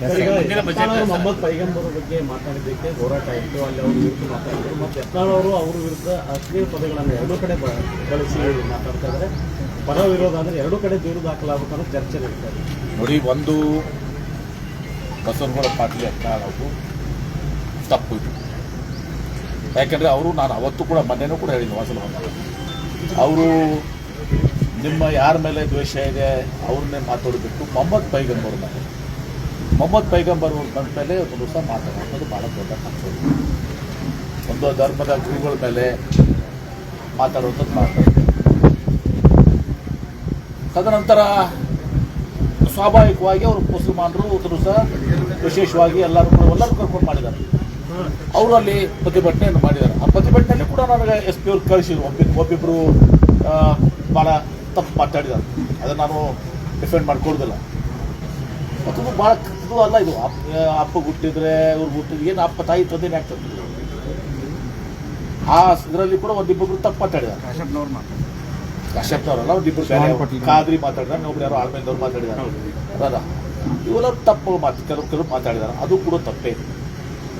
ಮೊಹಮ್ಮದ್ ಪೈಗಂಬರ್ ಬಗ್ಗೆ ಮಾತಾಡಿದ್ದಕ್ಕೆ ಹೋರಾಟ ಇತ್ತು, ಅಲ್ಲಿ ಅವ್ರ ವಿರುದ್ಧ ಮಾತಾಡಿದ್ರು. ಮತ್ತು ಯತ್ನಾಳ್ ಅವರು ಅವ್ರ ವಿರುದ್ಧ ಅಶ್ಲೀಲ ಪದಗಳನ್ನು ಎರಡೂ ಕಡೆ ಬಳಸಿ ಮಾತಾಡ್ತಾ ಇದ್ದಾರೆ. ಪರ ವಿರೋಧ ಅಂದರೆ ಎರಡೂ ಕಡೆ ದೂರು ದಾಖಲಾಗಬೇಕು ಅನ್ನೋ ಚರ್ಚೆ ನಡೀತಾ ಇದೆ. ನೋಡಿ, ಒಂದು ಬಸವನಗೌಡ ಪಾಟೀಲ್ ಯತ್ನಾಳ್ ಅವರು ತಪ್ಪು ಇದು. ಯಾಕೆಂದರೆ ಅವರು, ನಾನು ಅವತ್ತು ಕೂಡ ಮೊನ್ನೆನೂ ಕೂಡ ಹೇಳಿದ್ದೆ, ಅವರು ನಿಮ್ಮ ಯಾರ ಮೇಲೆ ದ್ವೇಷ ಇದೆ ಅವ್ರನ್ನೇ ಮಾತಾಡಬೇಕು. ಮೊಹಮ್ಮದ್ ಪೈಗಂಬರ್ ಅವ್ರು ಬಂದ ಮೇಲೆ ಒಂದು ದಿವಸ ಮಾತಾಡೋದು ಭಾಳ ದೊಡ್ಡ ತಪ್ಪು. ಒಂದು ಧರ್ಮದ ಗುರುಗಳ ಮೇಲೆ ಮಾತಾಡುವಂಥದ್ದು ಮಾತಾಡ್ತಾರೆ. ತದನಂತರ ಸ್ವಾಭಾವಿಕವಾಗಿ ಅವರು ಮುಸಲ್ಮಾನರು ಒಂದು ದಿವಸ ವಿಶೇಷವಾಗಿ ಎಲ್ಲರೂ ಕರ್ಕೊಂಡು ಮಾಡಿದ್ದಾರೆ. ಅವರು ಅಲ್ಲಿ ಪ್ರತಿಭಟನೆಯನ್ನು ಮಾಡಿದ್ದಾರೆ. ಆ ಪ್ರತಿಭಟನೆಯಲ್ಲಿ ಕೂಡ ನನಗೆ SP ಅವ್ರು ಕಳಿಸಿದ್ರು. ಒಬ್ಬಿಬ್ಬರು ಭಾಳ ತಪ್ಪು ಮಾತಾಡಿದ್ದಾರೆ. ಅದನ್ನು ನಾನು ಡಿಫೆಂಡ್ ಮಾಡ್ಕೊಳ್ದಿಲ್ಲ. ಮತ್ತು ಭಾಳ ಇದು ಅಲ್ಲ, ಇದು ಅಪ್ಪ ಹುಟ್ಟಿದ್ರೆ ಇವ್ರು ಹುಟ್ಟಿದ್ರೆ ಏನು ಅಪ್ಪ ತಾಯಿ ತಂದೇನೆ ಆಗ್ತದೆ. ಆ ಇದರಲ್ಲಿ ಕೂಡ ಒಂದಿಬ್ಬರು ತಪ್ಪು ಮಾತಾಡಿದ್ದಾರೆ. ಕಾಶ್ಯಪ್ನವರಲ್ಲ, ಒಂದಿಬ್ಬರು ಖಾದ್ರಿ ಮಾತಾಡಿದಾರೆ, ಒಬ್ರು ಯಾರೋ ಆಳ್ಮೇದವ್ರು ಮಾತಾಡಿದ್ದಾರೆ. ಅದ ಇವೆಲ್ಲರೂ ತಪ್ಪು ಕೆಲವು ಮಾತಾಡಿದ್ದಾರೆ. ಅದು ಕೂಡ ತಪ್ಪೇ.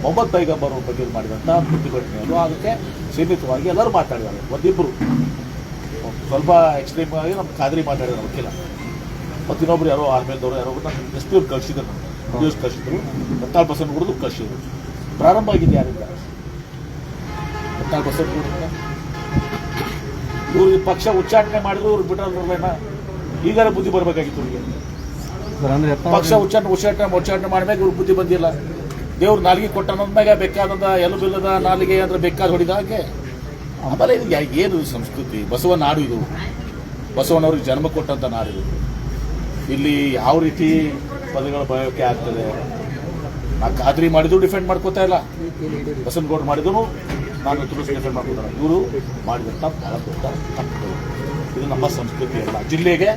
ಮೊಹಮ್ಮದ್ ಪೈಗಂಬರ್ ಬಗ್ಗೆ ಮಾಡಿದಂಥ ಪ್ರತಿಭಟನೆಯವರು ಅದಕ್ಕೆ ಸೀಮಿತವಾಗಿ ಎಲ್ಲರೂ ಮಾತಾಡಿದ್ದಾರೆ. ಒಂದಿಬ್ಬರು ಸ್ವಲ್ಪ ಎಕ್ಸ್ಟ್ರೀಮ್ ಆಗಿ ನಮ್ಮ ಖಾದ್ರಿ ಮಾತಾಡಿದ್ದಾರೆ, ವಕೀಲ. ಮತ್ತು ಇನ್ನೊಬ್ರು ಯಾರೋ ಆರ್ಮೇದವರು ಯಾರೋ ನಾನು SP ಅವ್ರು ಕಳಿಸಿದ್ರು, ನ್ಯೂಸ್ ಕಳಿಸಿದ್ರು. 14% ಕೂಡ ಕಳಿಸಿದ್ರು. ಪ್ರಾರಂಭ ಆಗಿದೆ ಯಾರಿಂದ? 14% ಇವ್ರಿಗೆ ಪಕ್ಷ ಉಚ್ಚಾಟನೆ ಮಾಡಿದ್ರು, ಇವ್ರು ಬಿಟ್ಟಲ್ಲ. ಈಗಾರ ಬುದ್ಧಿ ಬರಬೇಕಾಗಿತ್ತು ಇವ್ರಿಗೆ. ಪಕ್ಷ ಉಚ್ಚಾಟನೆ ಮಾಡಿದಾಗ ಇವ್ರಿಗೆ ಬುದ್ಧಿ ಬಂದಿಲ್ಲ. ದೇವ್ರು ನಾಲಿಗೆ ಕೊಟ್ಟ ನಮ್ಮಾಗ ಬೇಕಾದಂಥ ಎಲುಬಿಲ್ಲದ ನಾಲಿಗೆ ಅಂದ್ರೆ ಬೇಕಾದ ಹೊಡಿದ ಹಾಗೆ. ಆಮೇಲೆ ಇದು ಏನು ಸಂಸ್ಕೃತಿ? ಬಸವ ನಾಡು ಇದು, ಬಸವನವ್ರಿಗೆ ಜನ್ಮ ಕೊಟ್ಟಂಥ ನಾಡಿದು. ಇಲ್ಲಿ ಯಾವ ರೀತಿ ಪದಗಳ ಬಳಕೆ ಆಗ್ತದೆ? ನಾನು ಖಾದ್ರಿ ಮಾಡಿದ್ರು ಡಿಫೆಂಡ್ ಮಾಡ್ಕೋತಾ ಇಲ್ಲ, ಬಸವನಗೌಡರು ಮಾಡಿದ್ರು ನಾನು ತುಳಸಿ ಡಿಫೆಂಡ್ ಮಾಡ್ಕೋತಾರೆ. ಇವರು ಮಾಡಿದಂಥ ಬಹಳ ದೊಡ್ಡ ತಪ್ಪು. ಇದು ನಮ್ಮ ಸಂಸ್ಕೃತಿ ಅಲ್ಲ. ಜಿಲ್ಲೆಗೆ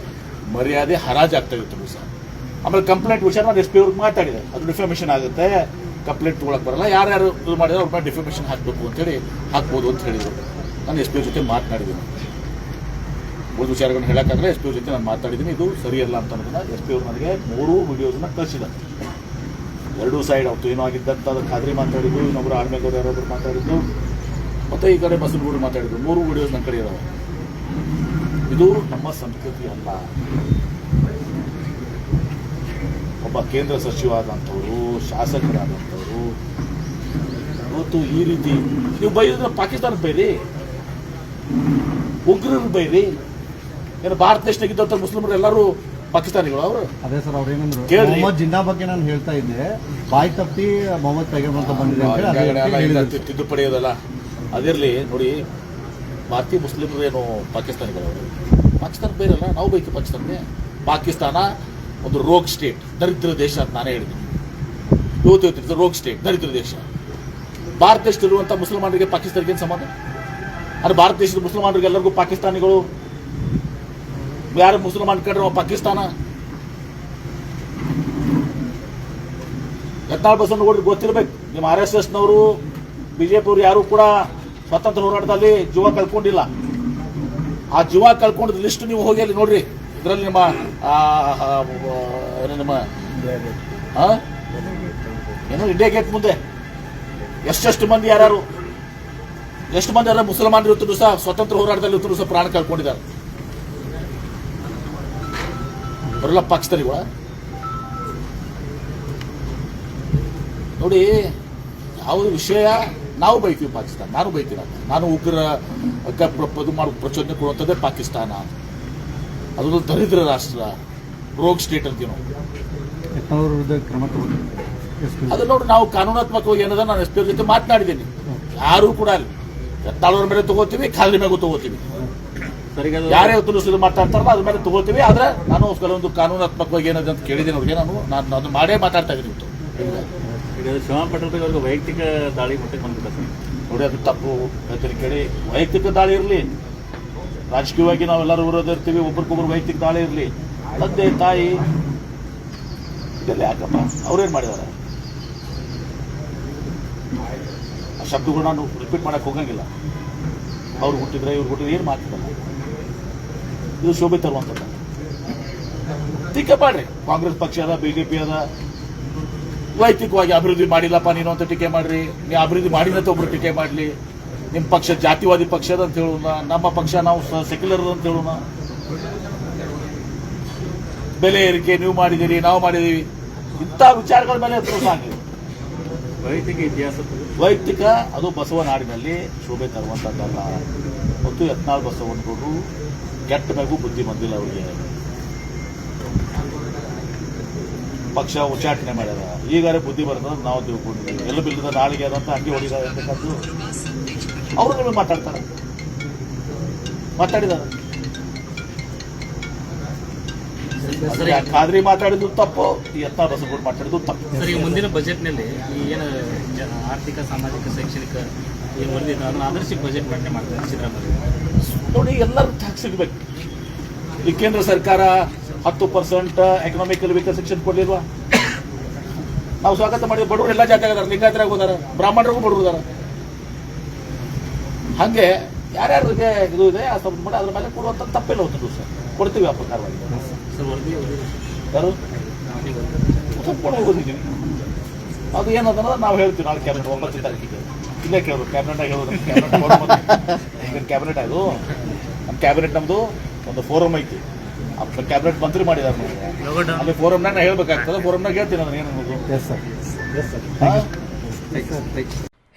ಮರ್ಯಾದೆ ಹರಾಜಾಗ್ತಾ ಇತ್ತು ತುಳಸಿ. ಆಮೇಲೆ ಕಂಪ್ಲೇಂಟ್ ವಿಷಯ ನಾನು SP ಅವ್ರಿಗೆ ಮಾತಾಡಿದೆ. ಅದು ಡಿಫಾಮೇಷನ್ ಆಗುತ್ತೆ, ಕಂಪ್ಲೇಂಟ್ ತೊಗೊಳಕ್ಕೆ ಬರಲ್ಲ. ಯಾರ್ಯಾರು ಇದು ಮಾಡಿದ್ರೆ ಅವ್ರ ಮೇಲೆ ಡಿಫಾಮೇಷನ್ ಹಾಕಬೇಕು ಅಂತೇಳಿ ಹಾಕ್ಬೋದು ಅಂತ ಹೇಳಿದರು. ನಾನು SP ಅವ್ರ ಜೊತೆ ಮಾತನಾಡಿದ್ದೀನಿ. ಒಂದು ವಿಚಾರಗಳನ್ನು ಹೇಳೋಕ್ಕಾಗಲ್ಲ. SP ಅವ್ರ ಜೊತೆ ನಾನು ಮಾತಾಡಿದ್ದೀನಿ. ಇದು ಸರಿಯಲ್ಲ ಅಂತ ಅನ್ನೋದನ್ನ SP ಅವ್ರು ನನಗೆ 3 ವಿಡಿಯೋಸನ್ನ ಕಳಿಸಿದ್ದಾರೆ. 2 ಸೈಡ್ ಅವತ್ತು ಏನೋ ಆಗಿದ್ದಂಥ ಅದು ಖಾದ್ರಿ ಮಾತಾಡಿದ್ದು, ಇನ್ನೊಬ್ಬರು ಆಳ್ಮೇದವ್ರು ಯಾರೊಬ್ಬರು ಮಾತಾಡಿದ್ದು, ಮತ್ತು ಈ ಕಡೆ ಬಸವನಗೌಡರು ಮಾತಾಡಿದ್ದು. 3 ವಿಡಿಯೋಸ್ ನನ್ನ ಕಡೆ ಇದ್ದಾವೆ. ಇದು ನಮ್ಮ ಸಂಸ್ಕೃತಿ ಅಲ್ಲ. ಒಬ್ಬ ಕೇಂದ್ರ ಸಚಿವರಾದಂಥವರು, ಶಾಸಕರಾದಂಥವರು ಇವತ್ತು ಈ ರೀತಿ ನೀವು ಬೈದ್ರೆ ಪಾಕಿಸ್ತಾನಕ್ಕೆ ಬೈರಿ, ಉಗ್ರರು ಬೈರಿ. ಏನು ಭಾರತ ದೇಶದಾಗಿದ್ದಂಥ ಮುಸ್ಲಿಮರು ಎಲ್ಲರೂ ಪಾಕಿಸ್ತಾನಿಗಳು ಅವರು? ಅದೇ ಸರ್, ಅವ್ರು ಏನಂದ್ರು ಮೊಹಮ್ಮದ್ ಜಿನ್ನಾ ಬಗ್ಗೆ ನಾನು ಹೇಳ್ತಾ ಇದ್ದೆ, ಬಾಯಿ ತಪ್ಪಿ ಮೊಹಮ್ಮದ್ ಪೈಗಂಬರ್ ಅಂತ ಬಂದಿದೆ ತಿದ್ದುಪಡಿ ಅದಲ್ಲ. ಅದಿರಲಿ. ನೋಡಿ, ಭಾರತೀಯ ಮುಸ್ಲಿಮರು ಏನು ಪಾಕಿಸ್ತಾನಿಗಳು? ಪಾಕಿಸ್ತಾನ ಬೇರಲ್ಲ, ನಾವು ಬೈತೀವಿ ಪಾಕಿಸ್ತಾನಕ್ಕೆ. ಪಾಕಿಸ್ತಾನ ಒಂದು ರೋಗ್ ಸ್ಟೇಟ್, ದರಿದ್ರ ದೇಶ ಅಂತ ನಾನೇ ಹೇಳಿದ್ದೀನಿ. ಇವತ್ತು ರೋಗ್ ಸ್ಟೇಟ್, ದರಿದ್ರ ದೇಶ. ಭಾರತ ದೇಶದಲ್ಲಿರುವಂಥ ಮುಸಲ್ಮಾನರಿಗೆ ಪಾಕಿಸ್ತಾನಕ್ಕೆ ಏನು ಸಂಬಂಧ? ಅಂದರೆ ಭಾರತ ದೇಶದ ಮುಸಲ್ಮಾನರಿಗೆ ಎಲ್ಲರಿಗೂ ಪಾಕಿಸ್ತಾನಿಗಳು, ಯಾರು ಮುಸಲ್ಮಾನ್ ಕಂಡ್ರೆ ಪಾಕಿಸ್ತಾನ. ಯತ್ನಾಳ್ ಬಸವನಗೌಡರಿಗೆ ಗೊತ್ತಿರಬೇಕು. ನಿಮ್ಮ RSSನವರು, BJP ಅವರು ಯಾರು ಕೂಡ ಸ್ವಾತಂತ್ರ್ಯ ಹೋರಾಟದಲ್ಲಿ ಜೀವ ಕಳ್ಕೊಂಡಿಲ್ಲ. ಆ ಜೀವ ಕಳ್ಕೊಂಡಿದ್ದ ಲಿಸ್ಟ್ ನೀವು ಹೋಗಿ ಅಲ್ಲಿ ನೋಡ್ರಿ. ಇದರಲ್ಲಿ ನಿಮ್ಮ ಏನು ಇಂಡಿಯಾ ಗೇಟ್ ಮುಂದೆ ಎಷ್ಟು ಮಂದಿ ಯಾರು ಮುಸಲ್ಮಾನರು ಇವತ್ತು ಸಹ ಸ್ವಾತಂತ್ರ್ಯ ಹೋರಾಟದಲ್ಲಿ ಇವತ್ತು ಸಹ ಪ್ರಾಣ ಕಳ್ಕೊಂಡಿದ್ದಾರೆ. ಬರಲ್ಲ ಪಾಕಿಸ್ತಾನಿಗಳ. ನೋಡಿ, ಯಾವುದು ವಿಷಯ ನಾವು ಬೈತೀವಿ ಪಾಕಿಸ್ತಾನ, ನಾನು ಬೈತೀನ. ನಾನು ಉಗ್ರ ಪ್ರಚೋದನೆ ಕೊಡುವಂಥದ್ದೇ ಪಾಕಿಸ್ತಾನ. ಅದೊಂದು ದರಿದ್ರ ರಾಷ್ಟ್ರ, ರೋಗ್ ಸ್ಟೇಟ್ ಅಂತೀವಿ ನಾವು. ಅದು ನೋಡಿ, ನಾವು ಕಾನೂನಾತ್ಮಕವಾಗಿ ಏನದ ನಾನು SP ಅವ್ರ ಜೊತೆ ಮಾತನಾಡಿದ್ದೀನಿ. ಯಾರೂ ಕೂಡ ಅಲ್ಲಿ ಯತ್ನಾಳವ್ರ ಮೇಲೆ ತಗೋತೀವಿ, ಖಾದ್ರಿ ಮೇಗೂ ತಗೋತೀವಿ. ಯಾರೇ ತುಲಸಿ ಮಾತಾಡ್ತಾರಲ್ಲ ಅದ್ರ ಮೇಲೆ ತಗೋತೀವಿ. ಆದ್ರೆ ನಾನು ಕೆಲವೊಂದು ಕಾನೂನಾತ್ಮಕವಾಗಿ ಏನದ ಅಂತ ಕೇಳಿದ್ದೀನಿ ಅವ್ರಿಗೆ. ನಾನು ಮಾಡೇ ಮಾತಾಡ್ತಾ ಇದ್ದೀನಿ ಇವತ್ತು. ಶ್ರಮಪಟ್ಟವ್ರಿಗೆ ವೈಯಕ್ತಿಕ ದಾಳಿ ಮಟ್ಟಕ್ಕೆ ಬಂದ್ಬಿಟ್ಟು ನೋಡಿ, ಅದು ತಪ್ಪು. ಕೇಳಿ, ವೈಯಕ್ತಿಕ ದಾಳಿ ಇರಲಿ, ರಾಜಕೀಯವಾಗಿ ನಾವೆಲ್ಲರೂ ವಿರೋಧ ಇರ್ತೀವಿ. ಒಬ್ರಿಗೊಬ್ರು ವೈಯಕ್ತಿಕ ದಾಳಿ ಇರಲಿ. ತಂದೆ ತಾಯಿ ಇದೆಲ್ಲ ಯಾಕಪ್ಪ? ಅವ್ರೇನು ಮಾಡಿದ್ದಾರೆ? ಆ ಶಬ್ದಗಳು ನಾನು ರಿಪೀಟ್ ಮಾಡಕ್ಕೆ ಹೋಗಂಗಿಲ್ಲ. ಅವ್ರು ಹುಟ್ಟಿದ್ರೆ ಇವ್ರು ಹುಟ್ಟಿದ್ರೆ ಏನು ಮಾತಿದ್ದಲ್ಲ. ಇದು ಶೋಭೆ ತರುವಂಥದ್ದು. ಟೀಕೆ ಮಾಡ್ರಿ. ಕಾಂಗ್ರೆಸ್ ಪಕ್ಷ ಅದ, BJP ಅದ, ವೈಯಕ್ತಿಕವಾಗಿ ಅಭಿವೃದ್ಧಿ ಮಾಡಿಲ್ಲಪ್ಪ ನೀನು ಅಂತ ಟೀಕೆ ಮಾಡ್ರಿ, ನೀವು ಅಭಿವೃದ್ಧಿ ಮಾಡಿದಂತ ಒಬ್ರು ಟೀಕೆ ಮಾಡಲಿ, ನಿಮ್ಮ ಪಕ್ಷ ಜಾತಿವಾದಿ ಪಕ್ಷದ ಅಂತ ಹೇಳೋಣ, ನಮ್ಮ ಪಕ್ಷ ನಾವು ಸೆಕ್ಯುಲರ್ ಅಂತ ಹೇಳೋಣ, ಬೆಲೆ ಏರಿಕೆ ನೀವು ಮಾಡಿದ್ದೀರಿ ನಾವು ಮಾಡಿದೀವಿ, ಇಂಥ ವಿಚಾರಗಳ ಮೇಲೆ ಪ್ರೋತ್ಸಾಹ ಆಗಲಿ. ವೈಯಕ್ತಿಕ ಇತಿಹಾಸ ವೈಯಕ್ತಿಕ ಅದು ಬಸವ ನಾಡಿನಲ್ಲಿ ಶೋಭೆ ತರುವಂಥದ್ದಲ್ಲ. ಮತ್ತು ಯತ್ನಾಳ್ ಬಸವನಗೌಡರು ಕೆಟ್ಟ ಮೇಗೂ ಬುದ್ಧಿ ಬಂದಿಲ್ಲ ಅವರಿಗೆ. ಪಕ್ಷ ಉಚ್ಚಾಟನೆ ಮಾಡ್ಯಾರ, ಈಗಾರೆ ಬುದ್ಧಿ ಬರ್ತದ ನಾವು ತಿಳ್ಕೊಂಡಿದ್ದೀವಿ. ಎಲ್ಲ ಬಿಲ್ಲದ ನಾಳಿಗೆ ಅದಂತ ಹಂಗೆ ಹೊಡಿದಾರೆ ಅಂತಕ್ಕಂಥದ್ದು ಅವರು ನಿಮಗೆ ಮಾತಾಡ್ತಾರೆ, ಮಾತಾಡಿದ್ದಾರೆ. ಖಾದ್ರಿ ಮಾತಾಡಿದ್ದು ತಪ್ಪು, ಈ ಯತ್ನಾಳ್ ಬಸವನಗೌಡ ಮಾತಾಡಿದ್ದು ತಪ್ಪು. ಸರ್, ಈಗ ಮುಂದಿನ ಬಜೆಟ್ನಲ್ಲಿ ಈ ಏನು ಆರ್ಥಿಕ ಸಾಮಾಜಿಕ ಶೈಕ್ಷಣಿಕ ಏನು ವರದಿ ಅದನ್ನು ಆದರ್ಶಿಕ ಬಜೆಟ್ ಮಂಡನೆ ಮಾಡ್ತಾರೆ ಸಿದ್ದರಾಮಯ್ಯ. ನೋಡಿ, ಎಲ್ಲರೂ ಟ್ಯಾಕ್ಸ್ ಸಿಗಬೇಕು. ಈ ಕೇಂದ್ರ ಸರ್ಕಾರ 10% ಎಕನಾಮಿಕಲ್ ವೀಕರ್ ಸೆಕ್ಷನ್ ಕೊಡ್ಲಿಲ್ವಾ? ನಾವು ಸ್ವಾಗತ ಮಾಡಿದ್ವಿ. ಬಡವರು ಎಲ್ಲ ಜಾತಿ ಆಗಿದ್ದಾರೆ, ಲಿಂಗಾಯತರಾಗ ಹೋದಾರ, ಬ್ರಾಹ್ಮಣರಿಗೂ ಬಡವರು ಇದಾರ. ಹಂಗೆ ಯಾರ್ಯಾರಿಗೆ ಇದು ಇದೆ ಆ ಸಂಬಂಧ ಮಾಡಿ ಅದ್ರ ಮೇಲೆ ಕೊಡುವಂಥ ತಪ್ಪಿಲ್ಲ ಹೋಗ್ತದೆ ಸರ್, ಕೊಡ್ತೀವಿ ಆ ಪ್ರಕಾರವಾಗಿ. ಸರ್, ವರದಿ ಯಾರು ತಪ್ಪಿಕೊಂಡು ಹೋಗೋದಿದ್ದೀವಿ, ಅದು ಏನದ ನಾವು ಹೇಳ್ತೀವಿ ನಾಳೆ ಕ್ಯಾಬಿನೆಟ್ 9ನೇ ತಾರೀಕಿಗೆ. ಇಲ್ಲೇ ಕೇಳೋದು ಕ್ಯಾಬಿನೆಟ್ ಹೇಳೋದು, ಕ್ಯಾಬಿನೆಟ್ ಅದು ನಮ್ಮ ಕ್ಯಾಬಿನೆಟ್ ನಮ್ಮದು ಒಂದು ಫೋರಮ್ ಐತಿ, ಕ್ಯಾಬಿನೆಟ್ ಮಂತ್ರಿ ಮಾಡಿದಾರೆ. ಅಲ್ಲಿ ಫೋರಮ್ನಾಗ ನಾ ಹೇಳ್ಬೇಕಾಗ್ತದೆ, ಫೋರಮ್ನಾಗ ಹೇಳ್ತೀನಿ ಅದನ್ನ ಏನು ಅನ್ನೋದು.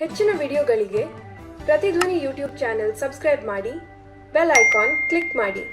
ಹೆಚ್ಚಿನ ವಿಡಿಯೋಗಳಿಗೆ ಪ್ರತಿಧ್ವನಿ ಯೂಟ್ಯೂಬ್ ಚಾನೆಲ್ ಸಬ್ಸ್ಕ್ರೈಬ್ ಮಾಡಿ, ಬೆಲ್ ಐಕಾನ್ ಕ್ಲಿಕ್ ಮಾಡಿ.